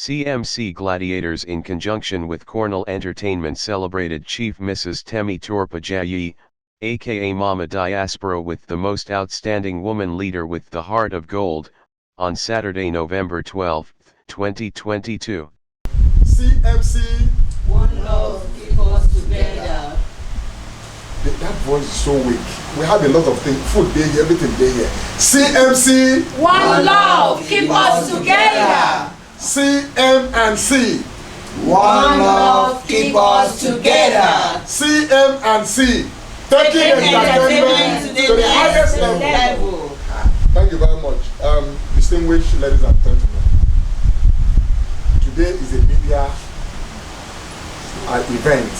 CMC Gladiators in conjunction with Cornell Entertainment celebrated Chief Mrs. Temitope Ajayi, aka Mama Diaspora with the most outstanding woman leader with the heart of gold, on Saturday, November 12, 2022. CMC, one love, keep us together. That voice is so weak. We have a lot of things, food day here, everything day here. CMC, One love, keep us together. CM&C, One love, keep us together. CM&C, taking entertainment to the highest level. Thank you very much. Distinguished ladies and gentlemen, today is a media event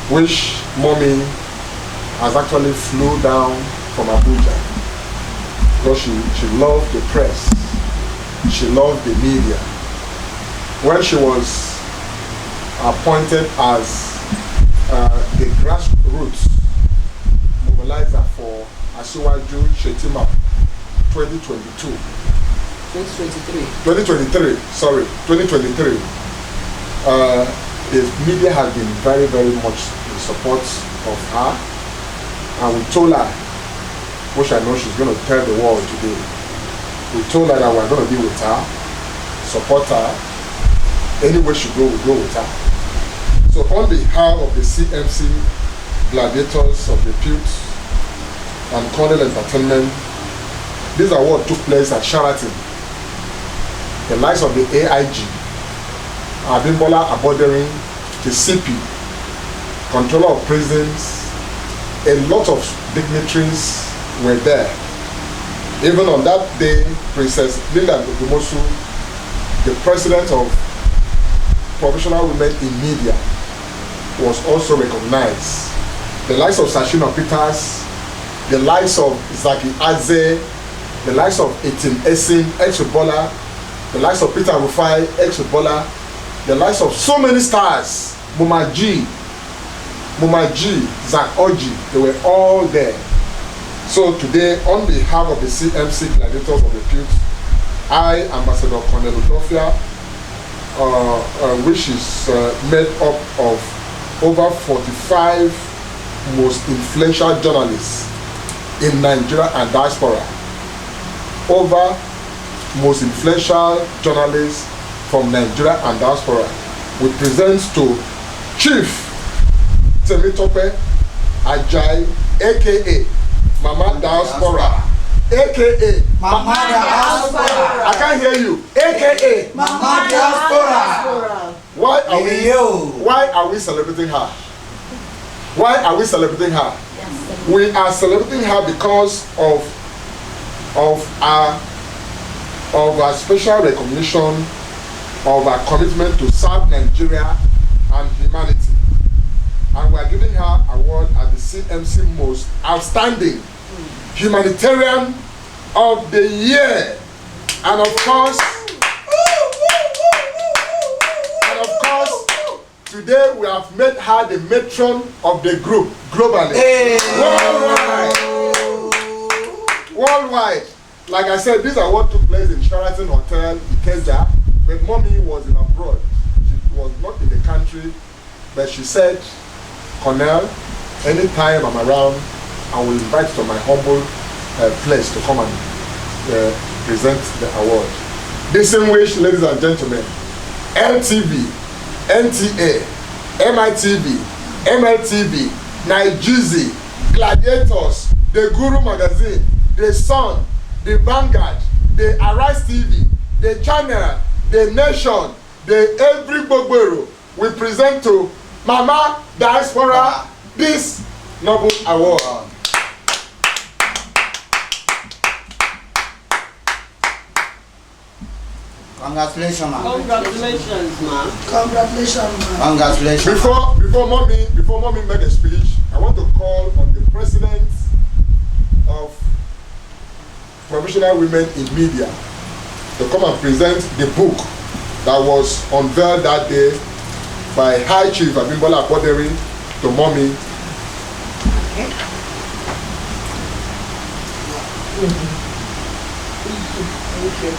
which Mommy has actually flew down from Abuja because she loved the press, she loved the media. When she was appointed as the grassroots mobilizer for Asiwaju Shetima 2023, the media has been very, very much in support of her, and we told her, which I know she's going to tell the world today, we told her that we're going to be with her, support her, anywhere she go, we go with her. So on behalf of the CMC Gladiators of Repute and Cornell Entertainment, this award took place at Sheraton. The likes of the AIG, Abimbola Aboderin, the CP, Controller of Prisons, a lot of dignitaries were there. Even on that day, Princess Linda Dumosu, the President of Professional Women in Media, was also recognized. The likes of Sashina Peters, the likes of Zaki Aze, the likes of Etin Esin, ex-footballer, the likes of Peter Rufai, ex-footballer, the likes of so many stars, Muma G, Zak Oji, they were all there. So today, on behalf of the CMC Gladiators of Repute, I, Ambassador Cornell Udofia, which is made up of over 45 most influential journalists in Nigeria and diaspora, over most influential journalists from Nigeria and diaspora, we present to Chief Temitope Ajayi, aka Mama Diaspora, aka Mama Diaspora. I can't hear you. AKA Mama Diaspora. Why are we celebrating her? Why are we celebrating her? We are celebrating her because of our special recognition of our commitment to serve Nigeria and humanity. And we are giving her award as the CMC Most Outstanding Humanitarian of the Year. And of course, today we have made her the matron of the group globally. Hey. Worldwide. Like I said, this award took place in Sheraton Hotel, Ikeja, but Mommy was in abroad. She was not in the country, but she said, Cornell, anytime I'm around, I will invite you to my humble place to come and present the award. Distinguished ladies and gentlemen, LTV, NTA, MITV, MLTV, Nigeria, Gladiators, The Guru Magazine, The Sun, The Vanguard, The Arise TV, The Channel, The Nation, The Every Bogbero, we present to Mama Diaspora this noble award. Congratulations, ma. Congratulations, ma. Congratulations, ma. Congratulations. Before mommy make a speech, I want to call on the president of Professional Women in Media to come and present the book that was unveiled that day by High Chief Abimbola Aboderin to Mommy. Thank you.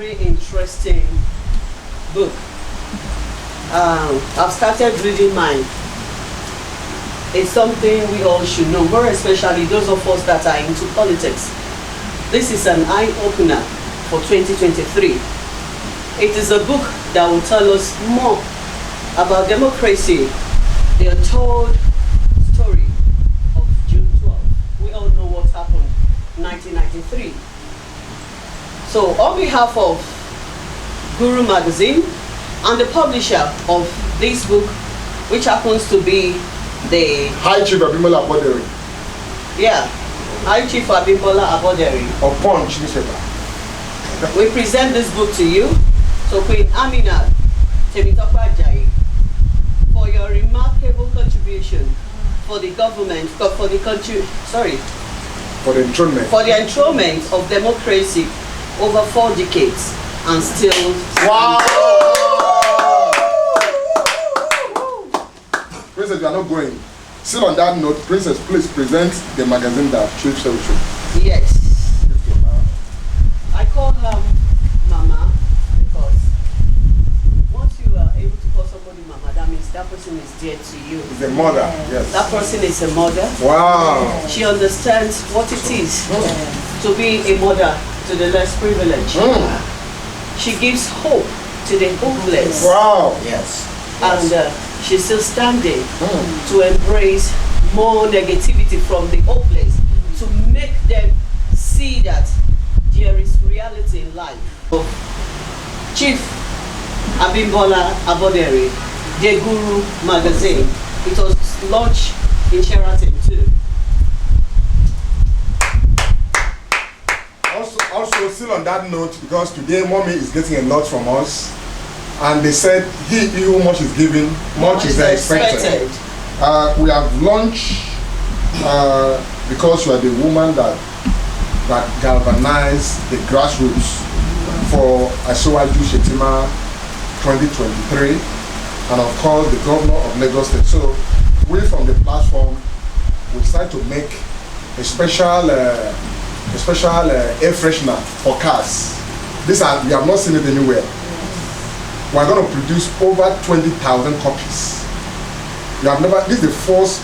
very interesting book. I've started reading mine. It's something we all should know, more especially those of us that are into politics. This is an eye-opener for 2023. It is a book that will tell us more about democracy, the untold story of June 12. We all know what happened in 1993. So on behalf of Guru Magazine and the publisher of this book, which happens to be the High Chief Abimbola Aboderi. Yeah, High Chief Abimbola Aboderi. Of Punch newspaper. We present this book to you, to Queen Amina Temitope Ajayi, for your remarkable contribution for the government, for the country, sorry, For the enthronement. for the enthronement of democracy over 4 decades and still. Wow! Princess, you are not going. Still on that note, Princess, please present the magazine that Chief said we should. Yes. I call her Mama because once you are able to call somebody Mama, that means that person is dear to you. It's a mother, yes. That person is a mother. Wow! She understands what it is to be a mother to the less privileged. She gives hope to the hopeless. Wow! Yes. And she's still standing to embrace more negativity from the hopeless, to make them see that there is reality in life. Chief Abimbola Aboderi, the Guru Magazine. It was launched in Sheraton too. Also, still on that note, because today Mommy is getting a lot from us, and they said he who much is given, much is expected. We have launched because you are the woman that galvanized the grassroots for Asiwaju Shetima 2023, and of course the governor of Lagos State. So we from the platform, we decided to make a special air freshener for cars. We have not seen it anywhere. We are going to produce over 20,000 copies. You have never. This is the first.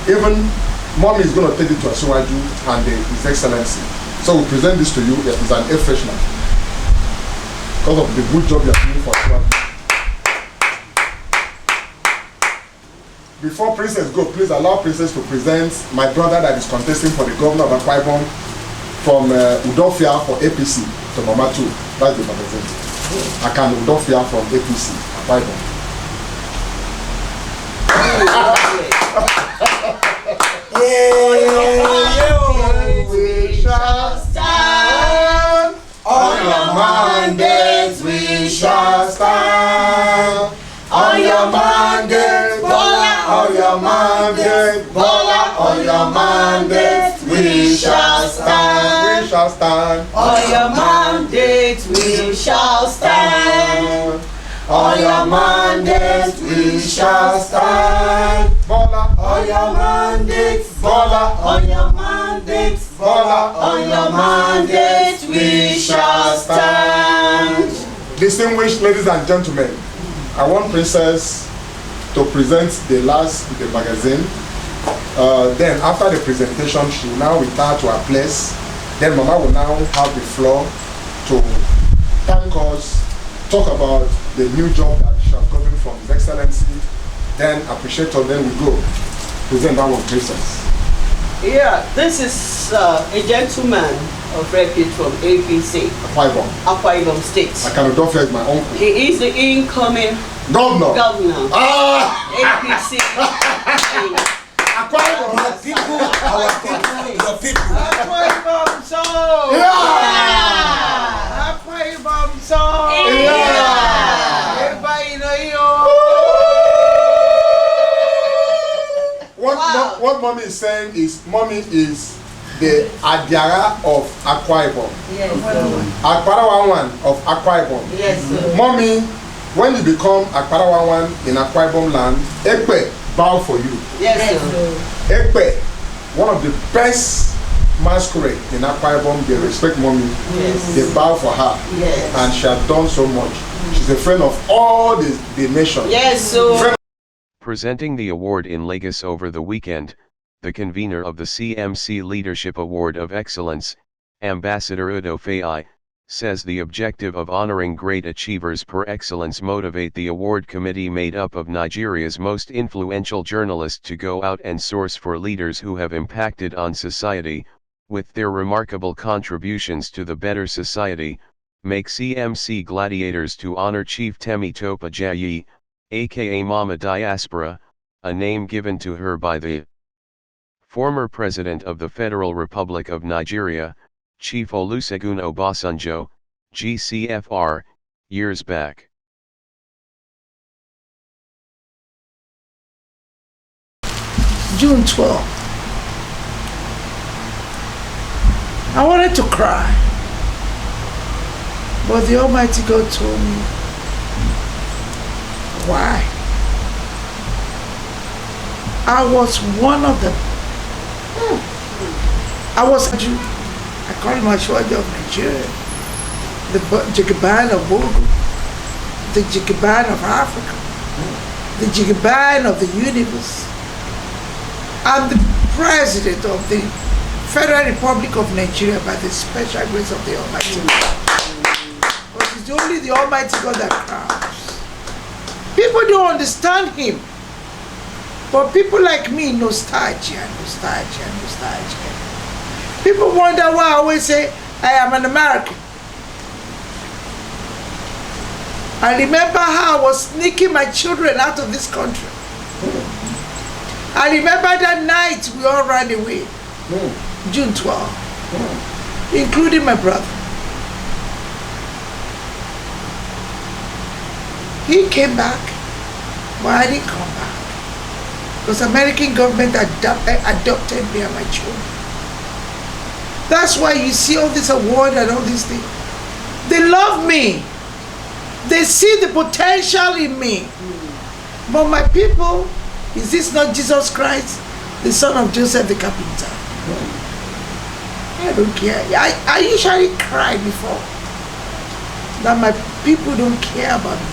Even Mommy is going to take it to Asiwaju and His Excellency. So we present this to you. It's an air freshener because of the good job you are doing for Asiwaju. Before Princess go, please allow Princess to present my brother that is contesting for the governor of Akwa Ibom from Udofia for APC to Mama 2. That's the magazine. Akan Udofia from APC, Akwa Ibom. We shall stand. On your mandates we shall stand. On your mandate, Bola, on your mandate, Bola, on your mandate, we shall stand. We shall stand. On your mandate we shall stand. On your mandate, we shall stand. Bola, On your mandate, Bola, on your mandate, Bola, on your mandate, we shall stand. Distinguished ladies and gentlemen, I want Princess to present the magazine. Then after the presentation, she will now retire to her place. Then Mama will now have the floor to thank us, talk about the new job that she has gotten from His Excellency, then appreciate her, then we go. Present that one, Princess. Yeah, this is a gentleman of repute from APC, Akwa Ibom. Akwa Ibom State. Akan Udofia is my uncle. He is the incoming Governor. governor, Ah! APC. Akwa Ibom. Our people, your people. Akwa Ibom so. Yeah! Akwa Ibom so. Yeah! Everybody know you. What Mommy is saying is, Mommy is the Adiara of Akwa Ibom. Yes, Akparawanwan of Akwa Ibom. yes, sir. Mommy, when you become Akparawanwan in Akwa Ibom land, Ekpe bow for you. Yes, sir. Ekpe, one of the best masquerade in Akwa Ibom, they respect mommy, Yes. they bow for her, Yes. and she has done so much. She's a friend of all the nation. Yes, so Presenting the award in Lagos over the weekend, the convener of the CMC Leadership Award of Excellence, Ambassador Udo Faye, says the objective of honoring great achievers per excellence motivate the award committee made up of Nigeria's most influential journalists to go out and source for leaders who have impacted on society, with their remarkable contributions to the better society, make CMC gladiators to honor Chief Temitope Ajayi, aka Mama Diaspora, a name given to her by the former President of the Federal Republic of Nigeria, Chief Olusegun Obasanjo, GCFR, years back. June 12th. I wanted to cry, but the Almighty God told me, why? I was one of them. I was a Jew. I call him Ashwaji of Nigeria, the Jigaban of Bogo, the Jigaban of Africa, the Jigaban of the universe. I'm the president of the Federal Republic of Nigeria by the special grace of the Almighty God. But it's only the Almighty God that crowns. People don't understand him. But people like me, nostalgia. People wonder why I always say I am an American. I remember how I was sneaking my children out of this country. I remember that night we all ran away, June 12th, including my brother. He came back, but I didn't come back. Because American government adopted me and my children. That's why you see all this award and all these things. They love me. They see the potential in me. But my people, is this not Jesus Christ, the son of Joseph the carpenter? I don't care. I usually cry before that my people don't care about me.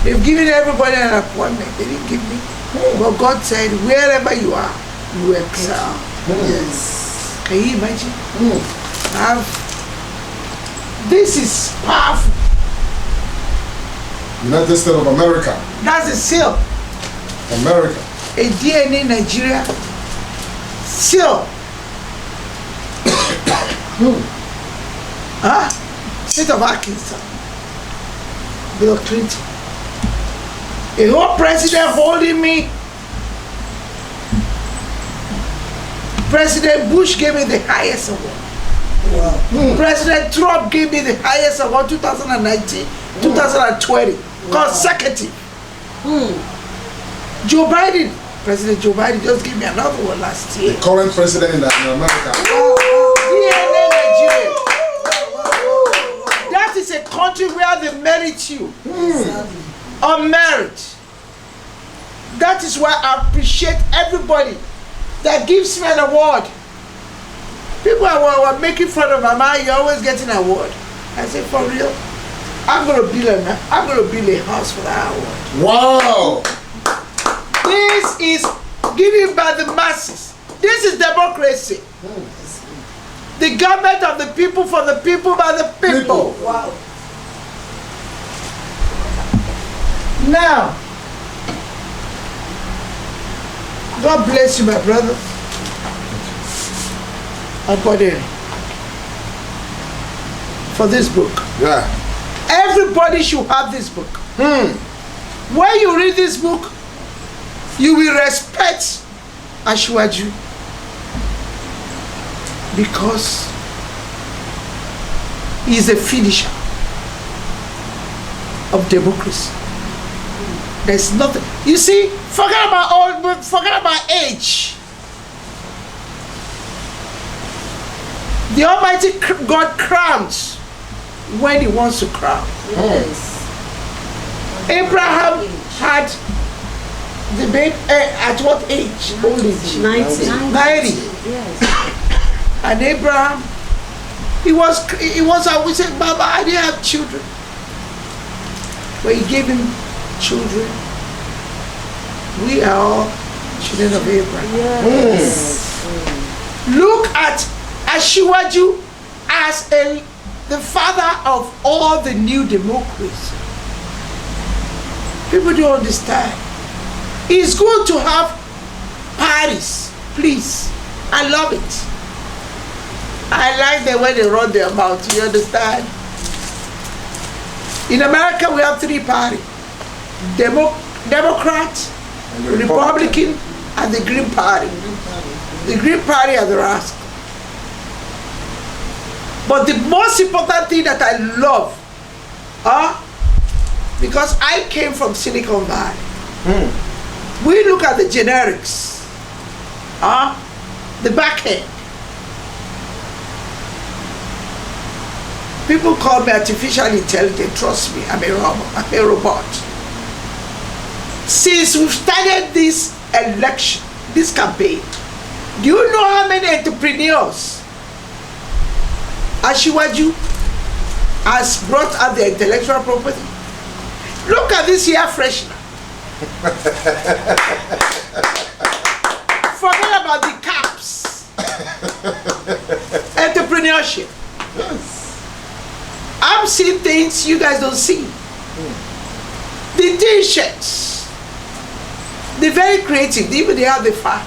They've given everybody an appointment. They didn't give me. But God said, wherever you are, you excel. Yes. Can you imagine? This is powerful. United States of America. That's a seal. America. A DNA Nigeria seal. State of Arkansas. Bill Clinton. A whole president holding me. President Bush gave me the highest award. Wow. President Trump gave me the highest award 2019, 2020, consecutive. Joe Biden, President Joe Biden just gave me another one last year. The current president in America. DNA Nigeria. That is a country where they merit you. On merit. That is why I appreciate everybody that gives me an award. People are making fun of Mama, you're always getting an award. I said, for real? I'm gonna build a house for that award. Wow! This is given by the masses. This is democracy. The government of the people, for the people, by the people. Wow. Now, God bless you, my brother. And for this book. Yeah. Everybody should have this book. When you read this book, you will respect Ashwaju, because he is a finisher of democracy. There's nothing. You see, forget about age. The Almighty God crowns when he wants to crown. Yes. Abraham had the baby at what age? Old age. 90. 90. Yes. And Abraham, he was always saying, Baba, I didn't have children. But he gave him children. We are all children of Abraham. Yes. Look at Asiwaju as the father of all the new democracy. People don't understand. It's good to have parties, please. I love it. I like the way they run their mouth, you understand? In America, we have 3 parties. Democrat, Republican, and the Green Party. The Green Party are the rascals. But the most important thing that I love, because I came from Silicon Valley, we look at the generics, the back end. People call me artificial intelligence. Trust me, I'm a robot. Since we've started this election, this campaign, do you know how many entrepreneurs Asiwaju has brought out their intellectual property? Look at this air freshener. Forget about the caps. Entrepreneurship. Yes. I'm seeing things you guys don't see. The t-shirts. They're very creative. Even they have the fun.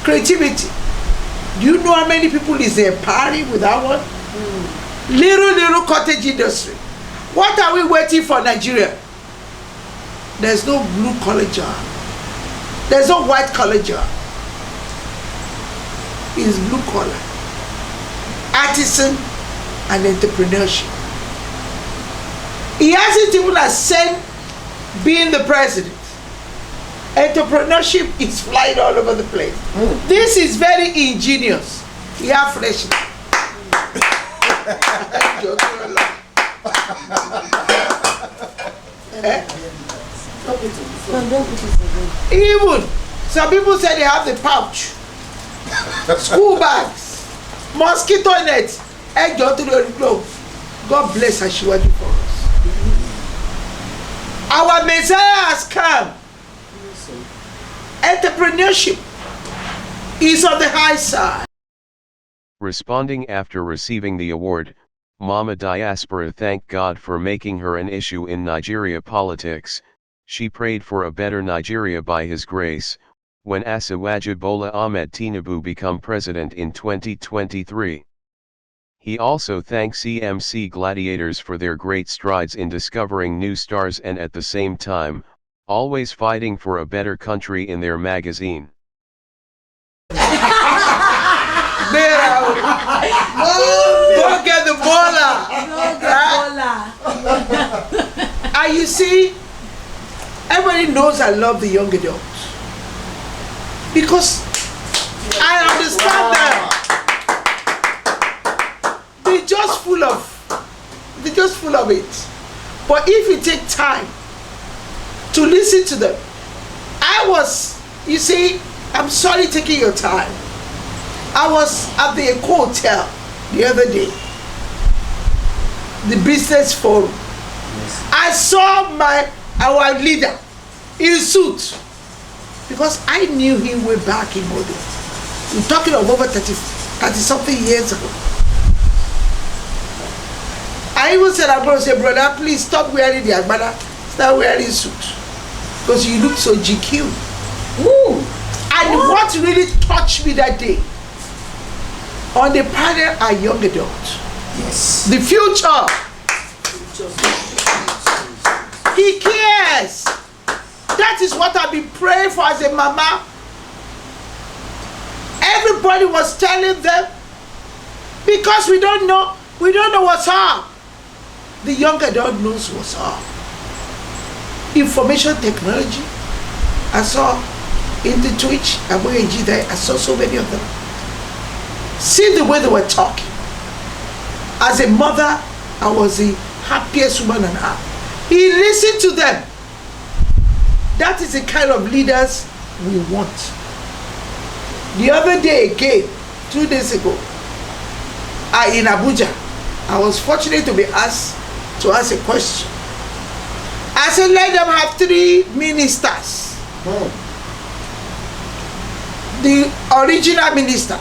Creativity. Do you know how many people is empowering with that one? Little cottage industry. What are we waiting for Nigeria? There's no blue collar job. There's no white collar job. It's blue collar. Artisan and entrepreneurship. He hasn't even ascended being the president. Entrepreneurship is flying all over the place. This is very ingenious. Yeah, fresh. Even some people say they have the pouch, school bags, mosquito nets. God bless Asiwaju for us. Our Messiah has come. Entrepreneurship is on the high side. Responding after receiving the award, Mama Diaspora thanked God for making her an issue in Nigeria politics. She prayed for a better Nigeria by His grace, when Asiwaju Bola Ahmed Tinubu become president in 2023. He also thanked CMC gladiators for their great strides in discovering new stars and at the same time, always fighting for a better country in their magazine. Go get the bola. And you see, everybody knows I love the young adults because I understand them. They're just full of it. But if you take time to listen to them, you see, I'm sorry taking your time. I was at the Eco Hotel the other day, the business forum. Yes. I saw our leader in suit because I knew him way back in Modi. We're talking of over 30 something years ago. I even said, I'm going to say, brother, please stop wearing the agbada, start wearing suit. Because you look so GQ. Ooh. And what really touched me that day, on the panel are young adults. Yes. The future. He cares. That is what I've been praying for as a mama. Everybody was telling them, because we don't know what's up. The young adult knows what's up. Information technology. I saw in the Twitch, I saw so many of them. See the way they were talking. As a mother, I was the happiest woman on earth. He listened to them. That is the kind of leaders we want. The other day again, 2 days ago, in Abuja, I was fortunate to be asked to ask a question. I said, let them have 3 ministers. The original minister,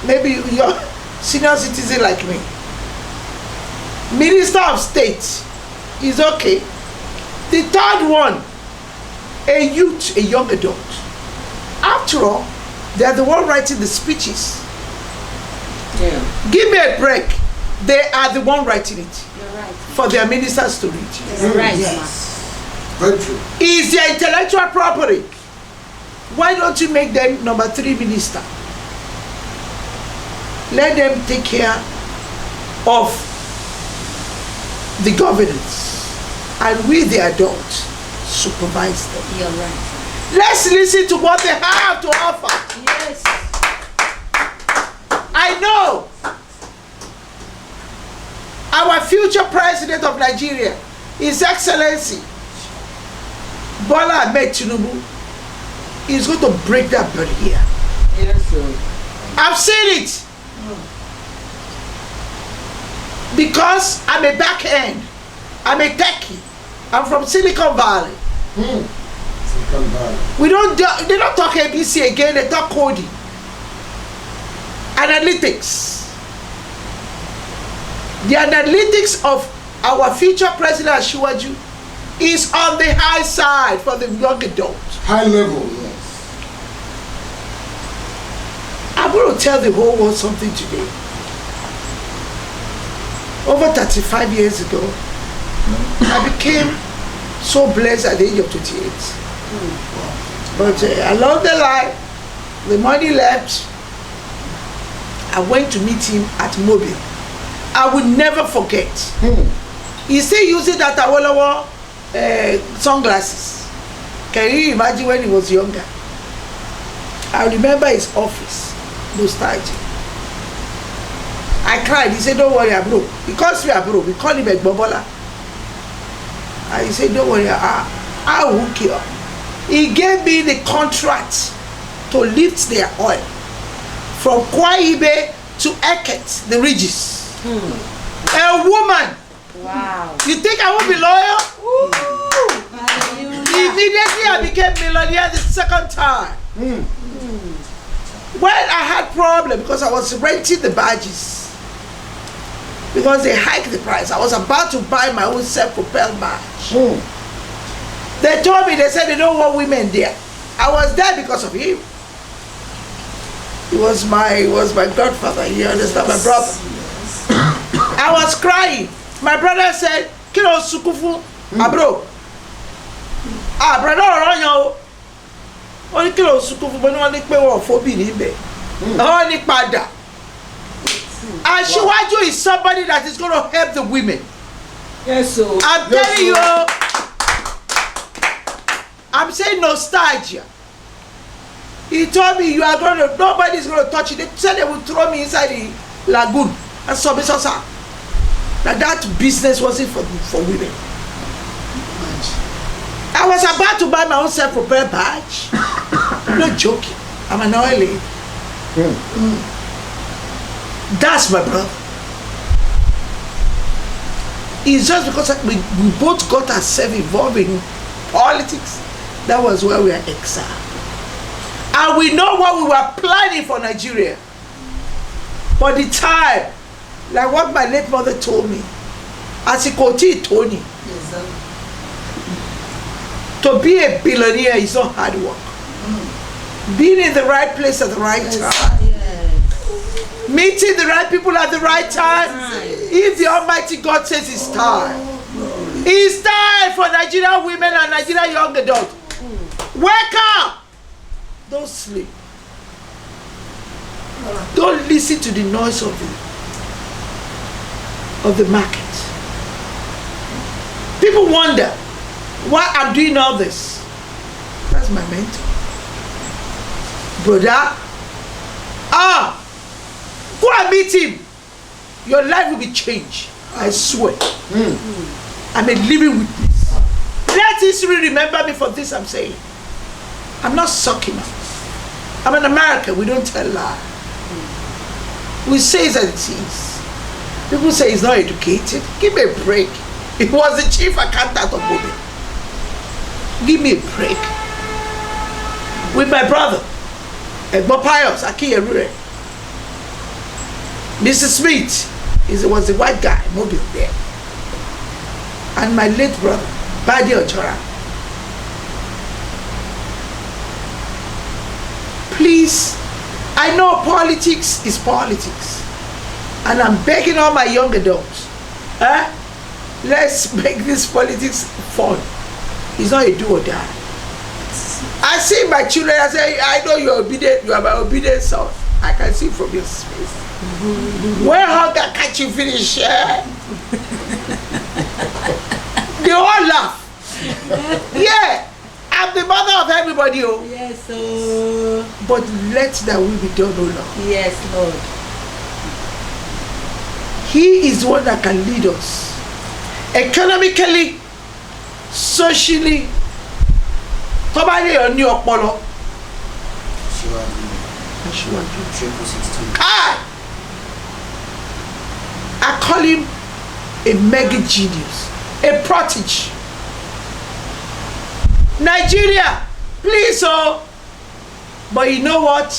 maybe you're senior citizen like me. Minister of State is okay. The 3rd one, a youth, a young adult. After all, they are the one writing the speeches. Yeah. Give me a break. They are the one writing it. You're right. For their ministers to read. You're right, Yes. Very true. Is their intellectual property. Why don't you make them number 3 minister? Let them take care of the governance, and we, the adults, supervise them. You're right. Let's listen to what they have to offer. Yes. I know our future president of Nigeria, His Excellency Bola Ahmed Tinubu, is going to break that barrier. Yes, sir. I've seen it. Because I'm a back end. I'm a techie. I'm from Silicon Valley. Silicon Valley. They don't talk ABC again, they talk coding. Analytics. The analytics of our future president Asiwaju is on the high side for the young adult. High level, yes. I'm going to tell the whole world something today. Over 35 years ago, I became so blessed at the age of 28. But along the line, the money left. I went to meet him at Mobile. I will never forget. He still using that Awolowo sunglasses. Can you imagine when he was younger? I remember his office, nostalgia. I cried. He said, don't worry, Abro. He calls me Abro. We call him Egbobola. And he said, don't worry, I'll hook you up. He gave me the contract to lift their oil from Kwaibe to Eket, the ridges. A woman. Wow. You think I won't be loyal? Hallelujah. Immediately I became millionaire the 2nd time. When I had problem because I was renting the badges. Because they hiked the price. I was about to buy my own self-propelled badge. They told me, they said they don't want women there. I was there because of him. He was my godfather, you understand, my brother. I was crying. My brother said, Kilo Sukufu, Abro. Brother Oronyo. Only Kilo Sukufu, but only pay one for being only Pada. And Shiwaju is somebody that is going to help the women. Yes, sir. I'm telling you. I'm saying nostalgia. He told me nobody's going to touch it. They said they would throw me inside the lagoon. And so that business wasn't for women. I was about to buy my own self-propelled badge. I'm not joking. I'm an oil lady. That's my brother. It's just because we both got ourselves involved in politics. That was where we are exiled. And we know what we were planning for Nigeria. But the time, like what my late mother told me, as a Koti Tony, Yes, sir. to be a billionaire is not hard work. Being in the right place at the right time. Yes. Meeting the right people at the right time. If the Almighty God says it's time. It's time for Nigerian women and Nigerian young adults. Wake up! Don't sleep. Don't listen to the noise of the market. People wonder why I'm doing all this. That's my mentor. Brother, go and meet him. Your life will be changed. I swear. I'm a living witness. Let history remember me for this I'm saying. I'm not sucking up. I'm an American. We don't tell lies. We say it as it is. People say he's not educated. Give me a break. He was the chief accountant of Bobe. Give me a break. With my brother, Egbo Pius Akiyerure. Mr. Smith was the white guy, mobile there. And my late brother, Badi Ojora. Please, I know politics is politics. And I'm begging all my young adults, let's make this politics fun. It's not a do or die. I see my children, I say, I know you're obedient, you are my obedient son. I can see from your face. When hunger catch you finish, they all laugh. Yeah, I'm the mother of everybody. Oh. Yes, but let that will be done, oh Lord. Yes, Lord. He is the one that can lead us economically, socially. Somebody on your polo. I call him a mega genius, a prodigy. Nigeria, please, oh. But you know what?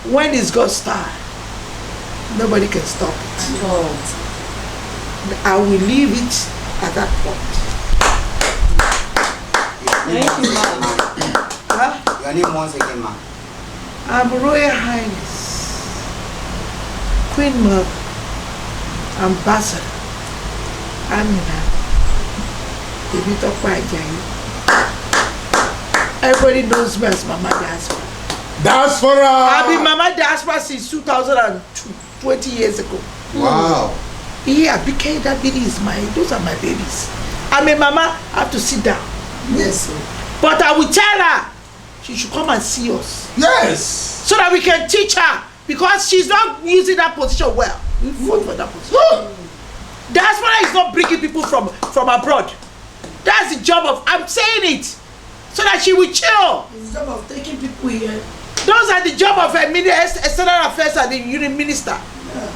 When it's God's time, nobody can stop it. God. I will leave it at that point. Thank you, ma'am. Your name once again, ma'am. I'm Royal Highness, Queen Mother, Ambassador, Amina Temitope Ajayi. Everybody knows me as Mama Diaspora. Diaspora! I've been Mama Diaspora since 2002, 20 years ago. Wow. Yeah, BK, that baby is mine. Those are my babies. I'm a mama, I have to sit down. Yes, sir. But I will tell her she should come and see us. Yes. So that we can teach her. Because she's not using that position well. We fought for that position. Diaspora is not bringing people from abroad. That's the job of, I'm saying it. So that she will chill. It's the job of taking people here. Those are the job of a external affairs and the union minister. Yeah.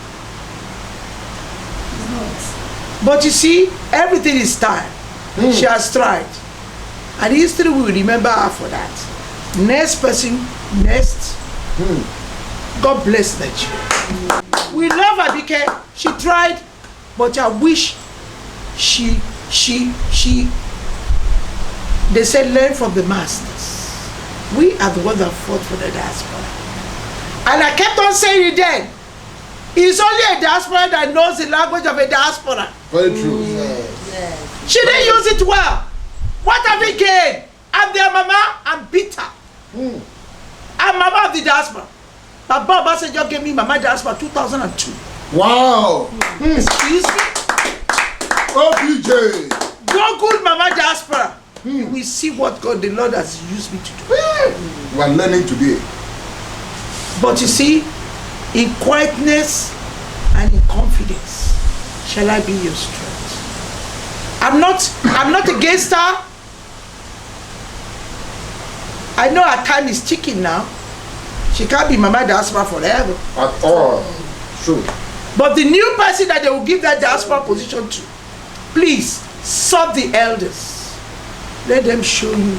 It's not. But you see, everything is time. She has tried. And history will remember her for that. Next person, next. God bless Nigeria. We love her because she tried, but I wish they said learn from the masters. We are the ones that fought for the diaspora. And I kept on saying it then. It's only a diaspora that knows the language of a diaspora. Very true. Yes. Yes. She didn't use it well. What have we gained? I'm their mama, I'm bitter. I'm mama of the diaspora. Baba Obasanjo gave me Mama Diaspora 2002. Wow. Excuse me? OPJ. Google Mama Diaspora. We see what God the Lord has used me to do. We are learning today. But you see, in quietness and in confidence shall I be your strength. I'm not against her. I know her time is ticking now. She can't be Mama Diaspora forever. At all. True. But the new person that they will give that diaspora position to, please serve the elders. Let them show you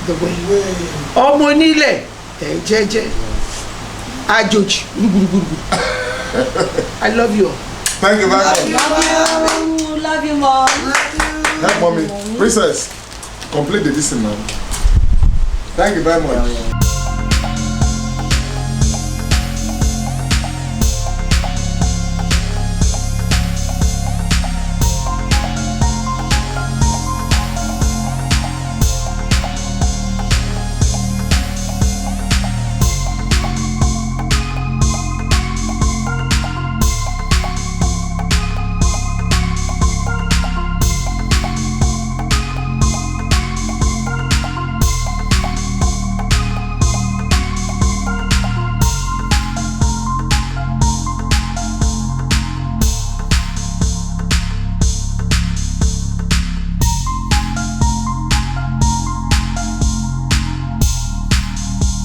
the way. Omonile, Jeje, Ajoji. I love you all. Thank you very much. Love you, Mom. Help mommy. Princess, complete the listen now. Thank you very much.